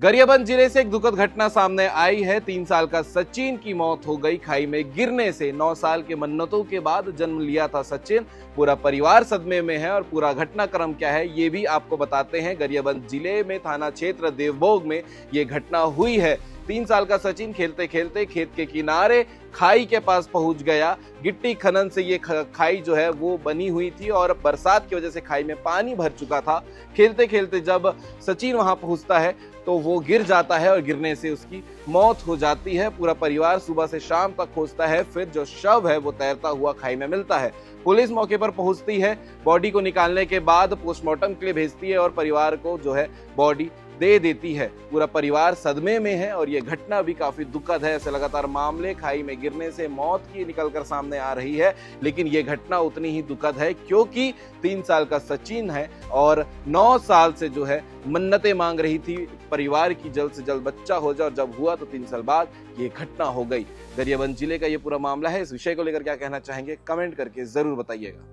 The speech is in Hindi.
गरियाबंद जिले से एक दुखद घटना सामने आई है। 3 साल का सचिन की मौत हो गई खाई में गिरने से। 9 साल के मन्नतों के बाद जन्म लिया था सचिन। पूरा परिवार सदमे में है और पूरा घटनाक्रम क्या है ये भी आपको बताते हैं। गरियाबंद जिले में थाना क्षेत्र देवभोग में ये घटना हुई है। 3 साल का सचिन खेलते खेलते खेत के किनारे खाई के पास पहुंच गया। गिट्टी खनन से ये खाई जो है वो बनी हुई थी और बरसात की वजह से खाई में पानी भर चुका था। खेलते खेलते जब सचिन वहां पहुंचता है तो वो गिर जाता है और गिरने से उसकी मौत हो जाती है। पूरा परिवार सुबह से शाम तक खोजता है, फिर जो शव है वो तैरता हुआ खाई में मिलता है। पुलिस मौके पर पहुंचती है, बॉडी को निकालने के बाद पोस्टमार्टम के लिए भेजती है और परिवार को जो है बॉडी दे देती है। पूरा परिवार सदमे में है और ये घटना भी काफी दुखद है। ऐसे लगातार मामले खाई में गिरने से मौत की निकलकर सामने आ रही है, लेकिन ये घटना उतनी ही दुखद है क्योंकि 3 साल का सचिन है और 9 साल से जो है मन्नतें मांग रही थी परिवार की जल्द से जल्द बच्चा हो जाए और जब हुआ तो 3 साल बाद ये घटना हो गई। गरियाबंद जिले का ये पूरा मामला है। इस विषय को लेकर क्या कहना चाहेंगे कमेंट करके जरूर बताइएगा।